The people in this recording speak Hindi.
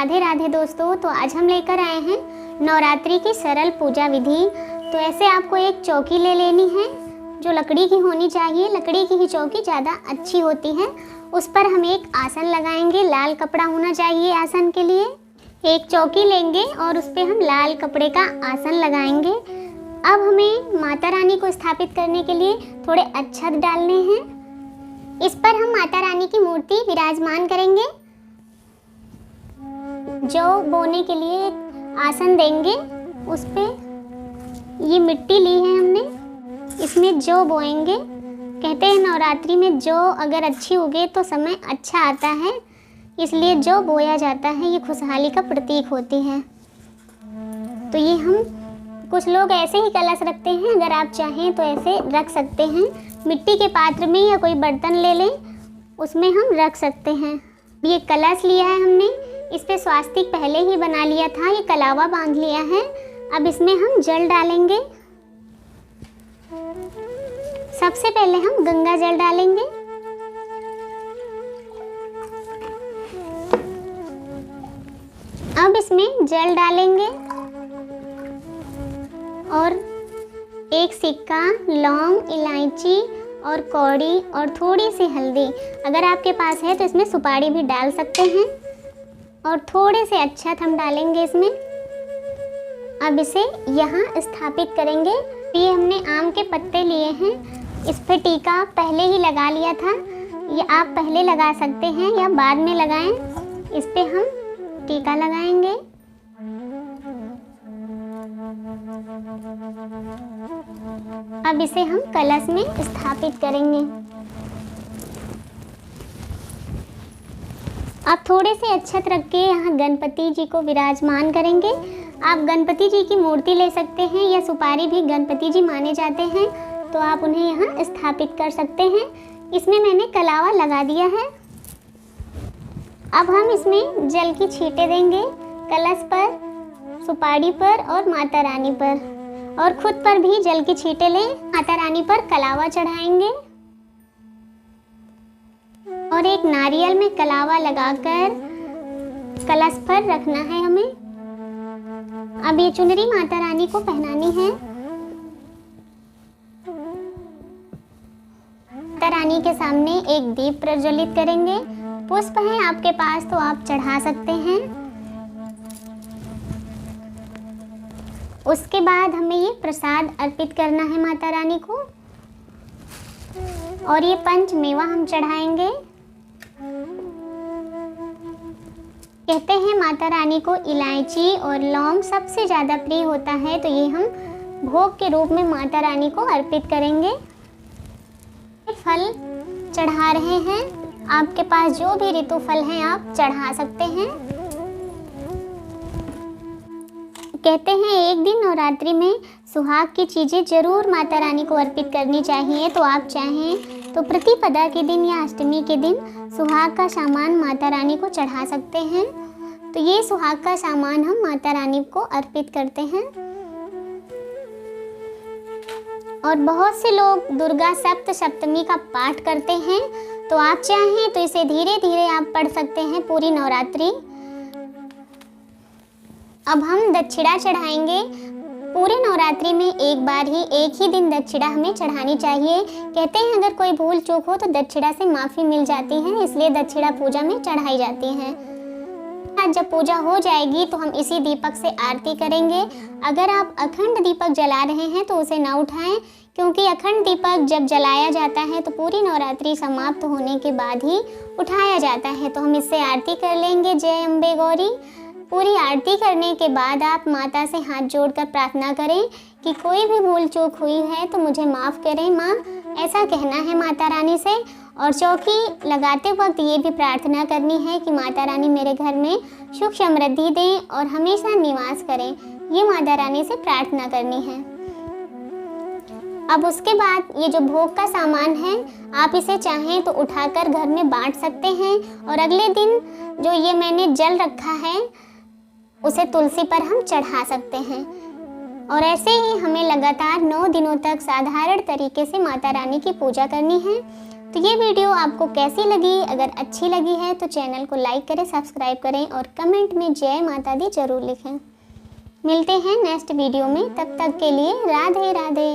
राधे राधे दोस्तों। तो आज हम लेकर आए हैं नवरात्रि की सरल पूजा विधि। तो ऐसे आपको एक चौकी ले लेनी है जो लकड़ी की होनी चाहिए। लकड़ी की ही चौकी ज़्यादा अच्छी होती है। उस पर हम एक आसन लगाएंगे। लाल कपड़ा होना चाहिए आसन के लिए। एक चौकी लेंगे और उस पर हम लाल कपड़े का आसन लगाएंगे। अब हमें माता रानी को स्थापित करने के लिए थोड़े अक्षत डालने हैं। इस पर हम माता रानी की मूर्ति विराजमान करेंगे। जौ बोने के लिए आसन देंगे। उस पे ये मिट्टी ली है हमने, इसमें जौ बोएंगे। कहते हैं नवरात्रि में जौ अगर अच्छी उगे तो समय अच्छा आता है, इसलिए जौ बोया जाता है। ये खुशहाली का प्रतीक होती है। तो ये हम कुछ लोग ऐसे ही कलश रखते हैं, अगर आप चाहें तो ऐसे रख सकते हैं। मिट्टी के पात्र में या कोई बर्तन ले लें, उसमें हम रख सकते हैं। ये कलश लिया है हमने, इस पे स्वास्तिक पहले ही बना लिया था। ये कलावा बांध लिया है। अब इसमें हम जल डालेंगे। सबसे पहले हम गंगा जल डालेंगे। अब इसमें जल डालेंगे और एक सिक्का, लौंग, इलायची और कौड़ी और थोड़ी सी हल्दी, अगर आपके पास है तो इसमें सुपारी भी डाल सकते हैं। और थोड़े से अक्षत हम डालेंगे इसमें। अब इसे यहाँ स्थापित करेंगे। ये हमने आम के पत्ते लिए हैं, इस पर टीका पहले ही लगा लिया था। ये आप पहले लगा सकते हैं या बाद में लगाएं। इस पे हम टीका लगाएंगे। अब इसे हम कलश में स्थापित करेंगे। अब थोड़े से अक्षत रख के यहाँ गणपति जी को विराजमान करेंगे। आप गणपति जी की मूर्ति ले सकते हैं या सुपारी भी गणपति जी माने जाते हैं, तो आप उन्हें यहाँ स्थापित कर सकते हैं। इसमें मैंने कलावा लगा दिया है। अब हम इसमें जल की छींटे देंगे कलश पर, सुपारी पर और माता रानी पर, और खुद पर भी जल की छींटे लें। माता रानी पर कलावा चढ़ाएंगे और एक नारियल में कलावा लगाकर कलश पर रखना है हमें। अब ये चुनरी माता रानी को पहनानी है। माता रानी के सामने एक दीप प्रज्वलित करेंगे। पुष्प है आपके पास तो आप चढ़ा सकते हैं। उसके बाद हमें ये प्रसाद अर्पित करना है माता रानी को, और ये पंच मेवा हम चढ़ाएंगे। कहते हैं माता रानी को इलायची और लौंग सबसे ज़्यादा प्रिय होता है, तो ये हम भोग के रूप में माता रानी को अर्पित करेंगे। फल चढ़ा रहे हैं। आपके पास जो भी ऋतु फल हैं आप चढ़ा सकते हैं। कहते हैं एक दिन नवरात्रि में सुहाग की चीज़ें जरूर माता रानी को अर्पित करनी चाहिए। तो आप चाहें तो प्रतिपदा के दिन या अष्टमी के दिन सुहाग का सामान माता रानी को चढ़ा सकते हैं। तो ये सुहाग का सामान हम माता रानी को अर्पित करते हैं। और बहुत से लोग दुर्गा सप्तमी का पाठ करते हैं, तो आप चाहें तो इसे धीरे धीरे आप पढ़ सकते हैं पूरी नवरात्रि। अब हम दक्षिणा चढ़ाएंगे। पूरे नवरात्रि में एक बार ही, एक ही दिन दक्षिणा हमें चढ़ानी चाहिए। कहते हैं अगर कोई भूल चूक हो तो दक्षिणा से माफ़ी मिल जाती है, इसलिए दक्षिणा पूजा में चढ़ाई जाती है। आज जब पूजा हो जाएगी तो हम इसी दीपक से आरती करेंगे। अगर आप अखंड दीपक जला रहे हैं तो उसे ना उठाएं, क्योंकि अखंड दीपक जब जलाया जाता है तो पूरी नवरात्रि समाप्त होने के बाद ही उठाया जाता है। तो हम इससे आरती कर लेंगे। जय अम्बे गौरी। पूरी आरती करने के बाद आप माता से हाथ जोड़कर प्रार्थना करें कि कोई भी भूल चूक हुई है तो मुझे माफ़ करें माँ, ऐसा कहना है माता रानी से। और चौकी लगाते वक्त ये भी प्रार्थना करनी है कि माता रानी मेरे घर में सुख समृद्धि दें और हमेशा निवास करें। ये माता रानी से प्रार्थना करनी है। अब उसके बाद ये जो भोग का सामान है आप इसे चाहें तो उठाकर घर में बांट सकते हैं। और अगले दिन जो ये मैंने जल रखा है उसे तुलसी पर हम चढ़ा सकते हैं। और ऐसे ही हमें लगातार 9 दिनों तक साधारण तरीके से माता रानी की पूजा करनी है। तो ये वीडियो आपको कैसी लगी? अगर अच्छी लगी है तो चैनल को लाइक करें, सब्सक्राइब करें और कमेंट में जय माता दी जरूर लिखें। मिलते हैं नेक्स्ट वीडियो में, तब तक के लिए राधे राधे।